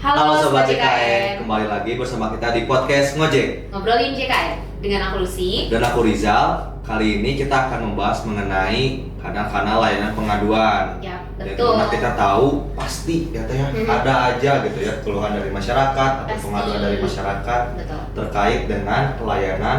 Halo Sobat Sobat JKN, JKN. kembali lagi bersama kita di podcast Ngojek. Ngobrolin JKN dengan aku Lucy. Dan aku Rizal. Kali ini kita akan membahas mengenai kanal-kanal layanan pengaduan. Ya, Yang betul. dimana kita tahu pasti ya teh ada aja gitu ya keluhan dari masyarakat atau Pasti. pengaduan dari masyarakat Betul. terkait dengan pelayanan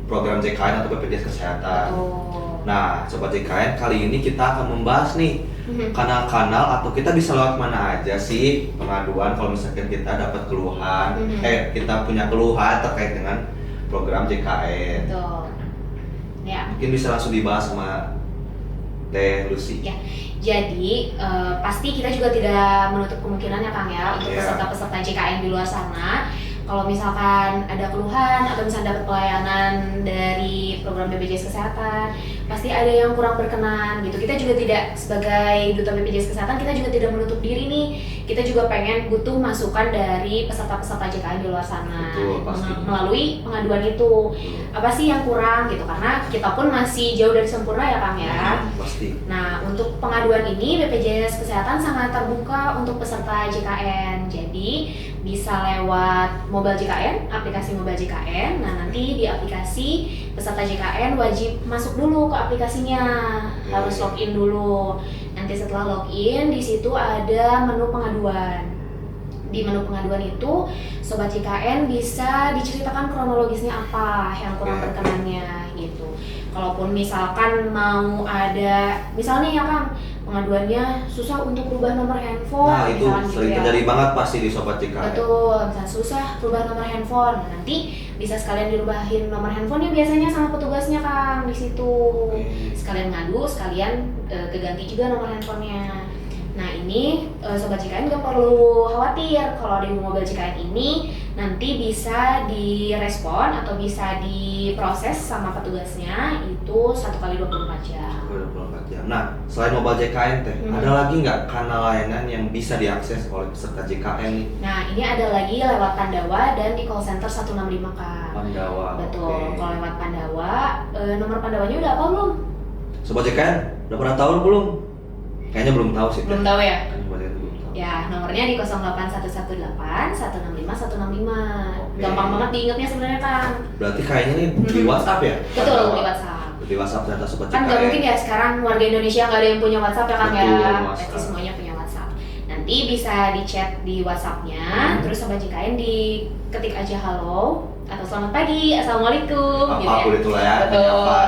program JKN atau BPJS Kesehatan. Betul. Nah, Sobat JKN, kali ini kita akan membahas nih kanal-kanal atau kita bisa lewat mana aja sih pengaduan kalau misalkan kita dapat keluhan, kita punya keluhan terkait dengan program JKN. Betul. Ya. Mungkin bisa langsung dibahas sama Teh Lucy. Ya. Jadi pasti kita juga tidak menutup kemungkinan ya Kang ya untuk Iya. peserta-peserta JKN di luar sana. Kalau misalkan ada keluhan atau misalnya dapat pelayanan dari program BPJS Kesehatan, pasti ada yang kurang berkenan gitu. Kita juga tidak sebagai duta BPJS Kesehatan, kita juga tidak menutup diri nih. Kita juga pengen butuh masukan dari peserta-peserta JKN di luar sana. Betul, pasti. Melalui pengaduan itu. Apa sih yang kurang gitu? Karena kita pun masih jauh dari sempurna ya Kang ya. Pasti. Nah, untuk pengaduan ini BPJS Kesehatan sangat terbuka untuk peserta JKN. Jadi, bisa lewat mobile JKN, aplikasi mobile JKN. Nah, nanti di aplikasi peserta JKN wajib masuk dulu ke aplikasinya. Harus login dulu. Nanti setelah login, di situ ada menu pengaduan. Di menu pengaduan itu, Sobat JKN bisa diceritakan kronologisnya apa yang kurang berkenannya gitu. Kalaupun misalkan mau ada, misalnya ya Kang, pengaduannya susah untuk rubah nomor handphone. Nah, itu misalkan sering gitu ya. terjadi banget pasti di Sobat JKN. Betul, misalnya susah rubah nomor handphone. Nah, nanti bisa sekalian dirubahin nomor handphonenya biasanya sama petugasnya Kang di situ. Sekalian ngadu, sekalian keganti juga nomor handphonenya. Nah ini Sobat JKN gak perlu khawatir kalau di mobile JKN ini nanti bisa direspon atau bisa diproses sama petugasnya itu 1x24 jam. 24 jam. Nah, selain mobile JKN Teh, ada lagi nggak kanal layanan yang bisa diakses oleh peserta JKN nih? Nah ini ada lagi lewat Pandawa dan di call center 165 Kang. Pandawa. Betul, kalau lewat Pandawa, nomor Pandawanya udah apa belum? Sobat JKN, udah pernah tahu belum? Kayaknya belum tahu sih. Belum tahu ya? Kan Sobat JKN belum tahu. Ya, nomornya di 08118 165 165. Gampang banget diingetnya sebenarnya Kang. Berarti kayaknya nih di WhatsApp ya? Betul, Pandawa. di WhatsApp. Di WhatsApp ternyata Sobat Kan JKN. nggak mungkin ya sekarang warga Indonesia nggak ada yang punya WhatsApp ya Kang ya. Betul, Pasti WhatsApp. semuanya punya WhatsApp. Nanti bisa di chat di WhatsApp-nya, terus Sobat JKN diketik aja halo atau selamat pagi, assalamualaikum gitu ya. Apapun itu lah ya. Betul. menyapa.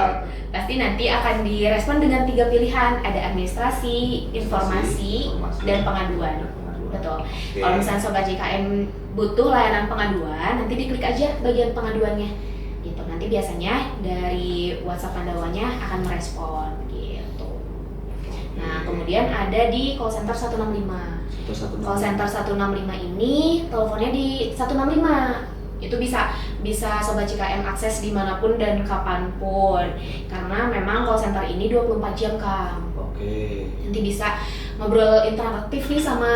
Pasti nanti akan direspon dengan 3 pilihan, ada administrasi, informasi, dan pengaduan. Betul. Oke. Kalau misalnya Sobat JKN butuh layanan pengaduan, nanti diklik aja bagian pengaduannya. Gitu. Nanti biasanya dari WhatsApp Pandawanya akan merespon gitu. Nah, kemudian ada di call center 165. Terus satu Call center 165 ini teleponnya di 165. Itu bisa Sobat JKN akses dimanapun dan kapanpun. Karena memang call center ini 24 jam Kang. Oke. Nanti bisa ngobrol interaktif nih sama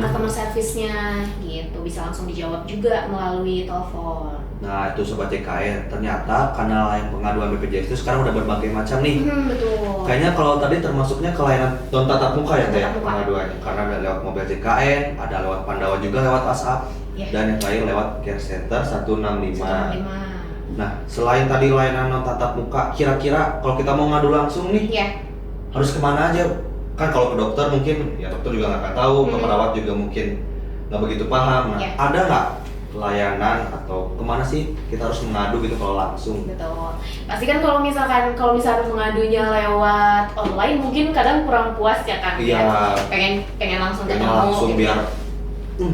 customer service-nya gitu, bisa langsung dijawab juga melalui telepon. Nah itu Sobat JKN, ternyata kanal yang pengaduan BPJS itu sekarang udah berbagai macam nih. Betul. Kayaknya kalau tadi termasuknya ke layanan non tatap muka ya Teh, Tatap muka. pengaduannya. Karena ada lewat mobil JKN, ada lewat Pandawa juga lewat WhatsApp, Ya. dan yang lain lewat Care Center 165. 165. Nah selain tadi layanan non tatap muka, kira-kira kalau kita mau ngadu langsung nih, Ya. harus kemana aja? Kan kalau ke dokter mungkin, ya dokter juga nggak akan tahu, ke perawat juga mungkin nggak begitu paham. Nah, Ya. ada nggak layanan atau kemana sih kita harus mengadu gitu kalau langsung? Betul. Pasti kan kalau misalkan mengadunya lewat online mungkin kadang kurang puas ya Kang. Iya. Ya. Pengen langsung Kayaknya ketemu. langsung gitu. biar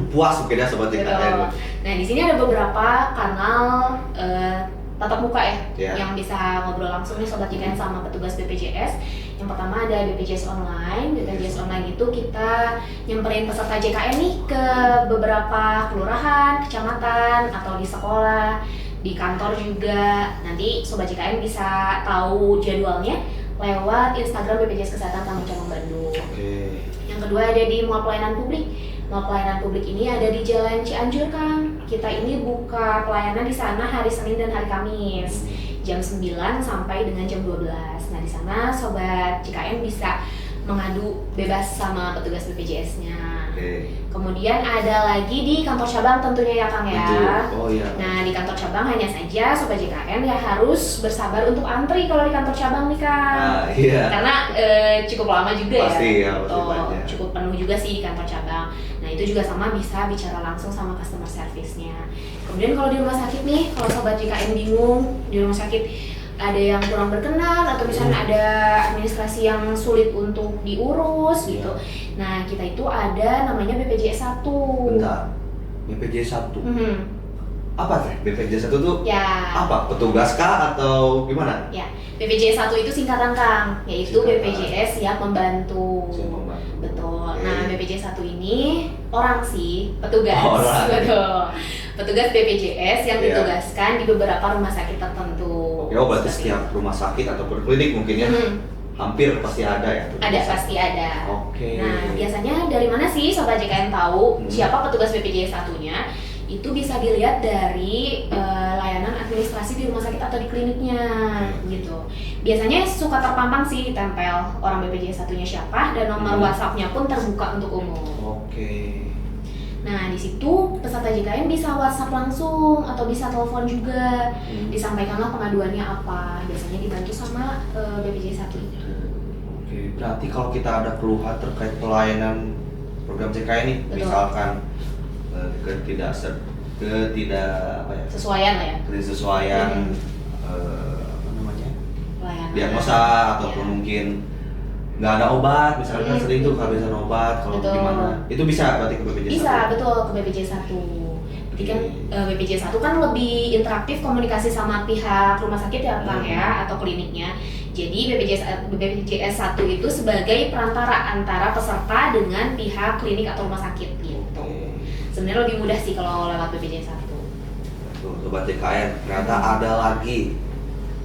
puas mungkin ya Sobat Betul. JKN. Nah di sini ada beberapa kanal tatap muka ya, Ya. yang bisa ngobrol langsung nih Sobat JKN sama petugas BPJS. Yang pertama ada BPJS Online. BPJS Online itu kita nyamperin peserta JKN nih ke beberapa kelurahan, kecamatan, atau di sekolah, di kantor juga. Nanti Sobat JKN bisa tahu jadwalnya lewat Instagram BPJS Kesehatan Tanggung Cabang Bandung. Oke. Yang kedua ada di Mall Pelayanan Publik. Mall Pelayanan Publik ini ada di Jalan Cianjur Kang. Kita ini buka pelayanan di sana hari Senin dan hari Kamis, jam 9 sampai dengan jam 12. Nah di sana Sobat JKN bisa mengadu bebas sama petugas BPJS-nya. Oke. Kemudian ada lagi di kantor cabang tentunya ya Kang ya. Betul. Oh iya. Nah di kantor cabang hanya saja Sobat JKN ya harus bersabar untuk antri kalau di kantor cabang nih Kang. Ah, iya. Karena cukup lama juga Pasti ya. ya, pasti banyak. Cukup penuh juga sih di kantor cabang. Nah itu juga sama bisa bicara langsung sama customer service-nya. Kemudian kalau di rumah sakit nih, kalau Sobat JKN bingung di rumah sakit ada yang kurang berkenan atau misalnya ada administrasi yang sulit untuk diurus gitu. Nah, kita itu ada namanya BPJS 1. Bentar. BPJS 1. Mhm. Apa teh? BPJS 1 tuh Ya. apa? Petugas kah atau gimana? Ya, BPJS 1 itu singkatan Kang, yaitu Singkatan. BPJS Siap Membantu. Siap Membantu. Betul. Oke. Nah, BPJS 1 ini orang sih, petugas. Orang. Betul. Petugas BPJS yang Iya. ditugaskan di beberapa rumah sakit tertentu. Oke, oh berarti Seperti setiap rumah sakit ataupun klinik mungkin ya, Mhm. hampir pasti ada ya. tuh. Ada, pasti ada. Oke. Nah, biasanya dari mana sih Sobat JKN tahu siapa petugas BPJS 1-nya? Itu bisa dilihat dari layanan administrasi di rumah sakit atau di kliniknya gitu. Biasanya suka terpampang sih ditempel orang BPJS 1-nya siapa dan nomor WhatsApp-nya pun terbuka untuk umum. Oke. Nah, di situ peserta JKN bisa WhatsApp langsung atau bisa telepon juga. Disampaikanlah pengaduannya apa. Biasanya dibantu sama BPJS 1 ini. Oke, berarti kalau kita ada keluhan terkait pelayanan program JKN ini, Betul. misalkan ketidak apa ya? Sesuaian lah ya. Ketidaksesuaian apa namanya? Pelayanan. Diagnosa ataupun mungkin nggak ada obat, misalnya kan sering tuh kehabisan obat, kalau Betul. gimana? Itu bisa berarti ke BPJS 1? Bisa, betul, ke BPJS 1. Jadi kan BPJS 1 kan lebih interaktif komunikasi sama pihak rumah sakit ya Kang ya, atau kliniknya. Jadi BPJS 1 itu sebagai perantara antara peserta dengan pihak klinik atau rumah sakit gitu. Sebenarnya lebih mudah sih kalau lewat BPJS 1. Tuh, Sobat JKN, ternyata ada lagi.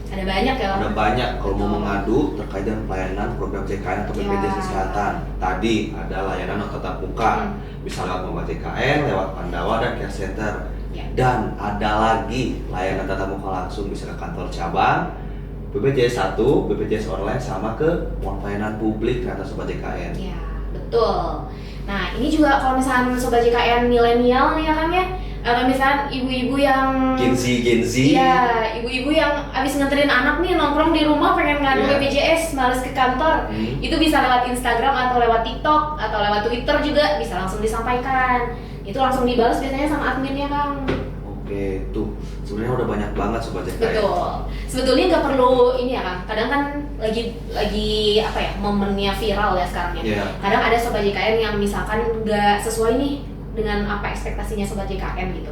Ada banyak ya. Ada banyak kalau mau mengadu terkait dengan pelayanan program JKN atau BPJS Kesehatan. Tadi ada layanan tatap muka, bisa lewat Mobile JKN, lewat Pandawa dan Care Center. Ya. Dan ada lagi layanan tatap muka langsung bisa ke kantor cabang, BPJS 1, BPJS online sama ke pelayanan publik ternyata Sobat JKN. Ya, betul. Nah, ini juga kalau misalnya Sobat JKN milenial nih ya Kang ya, atau misalnya ibu-ibu yang Gen Z. Iya, ibu-ibu yang abis nganterin anak nih nongkrong di rumah pengen ngadu Iya. BPJS, males ke kantor. Itu bisa lewat Instagram atau lewat TikTok atau lewat Twitter juga bisa langsung disampaikan. Itu langsung dibalas biasanya sama adminnya Kang. Oke, tuh sebenarnya udah banyak banget Sobat JKN. Betul. Sebetulnya nggak perlu ini ya Kang. Kadang kan lagi apa ya, momennya viral ya sekarang ya. Iya. Kadang ada Sobat JKN yang misalkan nggak sesuai nih dengan apa ekspektasinya Sobat JKN gitu.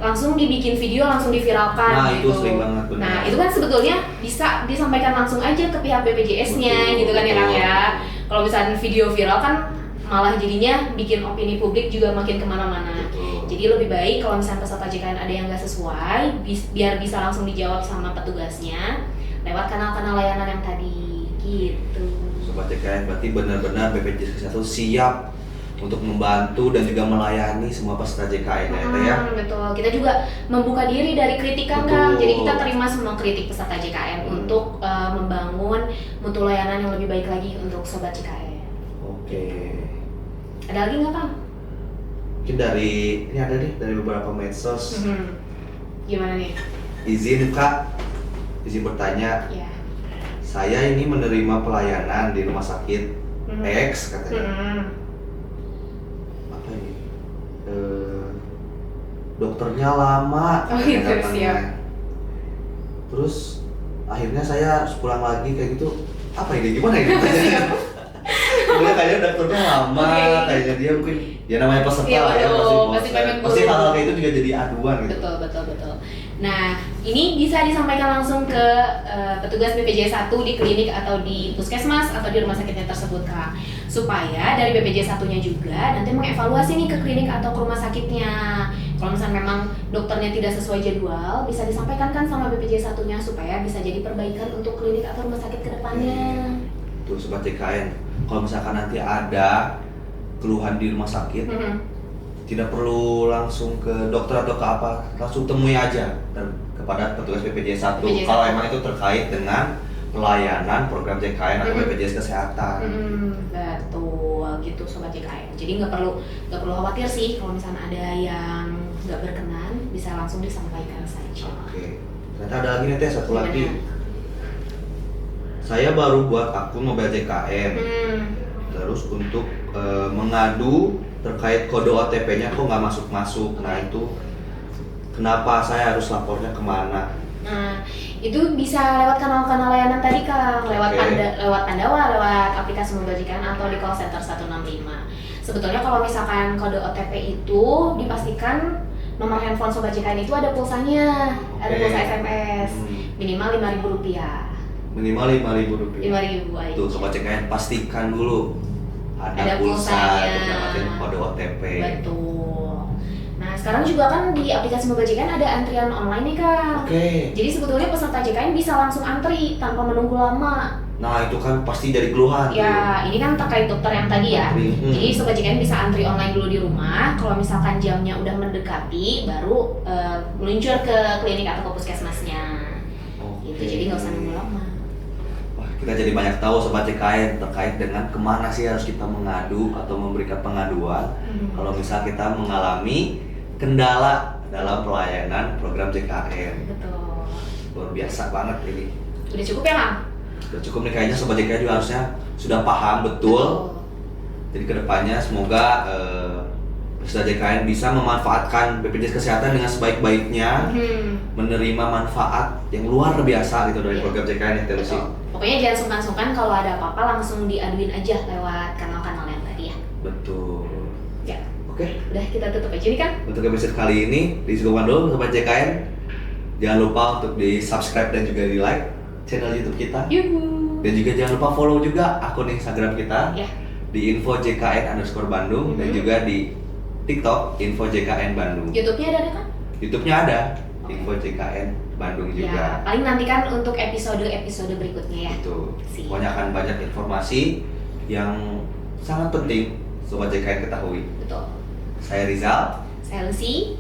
Langsung dibikin video, langsung diviralkan Nah, gitu. itu sering banget, benar. Nah, itu kan sebetulnya bisa disampaikan langsung aja ke pihak BPJS-nya Betul, gitu kan ya Kang betul. ya. Kalau misalnya video viral kan malah jadinya bikin opini publik juga makin kemana-mana. Betul. Jadi lebih baik kalau misalnya peserta JKN ada yang nggak sesuai, biar bisa langsung dijawab sama petugasnya lewat kanal-kanal layanan yang tadi gitu. Sobat JKN berarti benar-benar BPJS Kesehatan siap untuk membantu dan juga melayani semua peserta JKN ya, Teh ya. Betul. Kita juga membuka diri dari kritikan Betul. Kang. Jadi kita terima semua kritik peserta JKN untuk membangun mutu layanan yang lebih baik lagi untuk Sobat JKN. Oke. Ada lagi nggak Kang? Mungkin dari ini ada nih dari beberapa medsos. Gimana nih? Izin bertanya. Ya. Saya ini menerima pelayanan di rumah sakit X katanya. Apa ini? Dokternya lama. Oh gitu, datangnya. siap. Terus akhirnya saya harus pulang lagi kayak gitu. Apa ini? Gimana ini? Mungkin kayaknya dokternya lama, kayaknya dia mungkin ya namanya peserta Iya, lah ya, pasti pengen pasti buru-buru. hal-hal kayak itu juga jadi aduan gitu. Betul. Nah, ini bisa disampaikan langsung ke petugas BPJS 1 di klinik atau di puskesmas atau di rumah sakitnya tersebut Kak. Supaya dari BPJS 1-nya juga nanti mengevaluasi nih ke klinik atau ke rumah sakitnya. Kalau misalnya memang dokternya tidak sesuai jadwal, bisa disampaikan kan sama BPJS 1-nya supaya bisa jadi perbaikan untuk klinik atau rumah sakit ke depannya. Tuh Sobat JKN, kalau misalkan nanti ada keluhan di rumah sakit, tidak perlu langsung ke dokter atau ke apa, langsung temui aja kepada petugas BPJS 1 BPJS 1. kalau emang itu terkait dengan pelayanan program JKN atau Mm-mm. BPJS Kesehatan. Betul gitu sobat JKN. Jadi nggak perlu khawatir sih kalau misalnya ada yang nggak berkenan, bisa langsung disampaikan saja. Oke. Ternyata ada lagi nih Teh, satu Gimana? lagi. Saya baru buat akun mobile JKN. Terus untuk mengadu terkait kode OTP-nya kok nggak masuk-masuk. Nah itu kenapa saya harus lapornya kemana? Nah, itu bisa lewat kanal-kanal layanan tadi Kang, lewat Oke. lewat Pandawa, lewat aplikasi mobile JKN atau di call center 165. Sebetulnya kalau misalkan kode OTP itu dipastikan nomor handphone sobat JKN itu ada pulsanya, ada Oke. pulsa SMS, minimal Rp5.000. Minimal Rp5.000. Rp5.000 aja. Tuh sobat JKN pastikan dulu ada Ada pulsa pulsanya. untuk dapetin kode OTP. Betul. Nah, sekarang juga kan di aplikasi mobile JKN ada antrian online nih Kang. Oke. Jadi sebetulnya peserta JKN bisa langsung antri tanpa menunggu lama. Nah itu kan pasti jadi keluhan. Ya, ini kan terkait dokter yang tadi ya. Jadi sobat JKN bisa antri online dulu di rumah. Kalau misalkan jamnya udah mendekati, baru meluncur ke klinik atau ke puskesmasnya. Gitu. Jadi nggak usah nunggu lama. Wah, kita jadi banyak tahu sobat JKN terkait dengan kemana sih harus kita mengadu atau memberikan pengaduan kalau misal kita mengalami kendala dalam pelayanan program JKN. Betul. Luar biasa banget ini. Udah cukup ya Kang? Udah cukup nih kayaknya sobat JKN juga harusnya sudah paham betul. Jadi kedepannya semoga peserta JKN bisa memanfaatkan BPJS Kesehatan dengan sebaik-baiknya, menerima manfaat yang luar biasa gitu dari program JKN ya Teh Lucy. Betul. Pokoknya jangan sungkan-sungkan kalau ada apa-apa langsung diaduin aja lewat kanal-kanal yang tadi ya. Betul. Ya. Oke, Udah kita tutup aja nih kan? untuk episode kali ini disukupkan dulu sobat JKN. Jangan lupa untuk di subscribe dan juga di like channel YouTube kita. Yuhu. Dan juga jangan lupa follow juga akun Instagram kita Ya. di info_jkn_bandung dan juga di TikTok info_jkn Bandung. YouTube-nya ada kan? YouTube-nya ada info_jkn Bandung Ya, juga. paling nantikan untuk episode-episode berikutnya ya. Itu Siap. pokoknya akan banyak informasi yang sangat penting sobat JKN ketahui. Betul. Saya Rizal, Saya Lucy.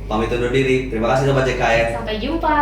pamit undur diri. Terima kasih sobat JKN. Sampai jumpa.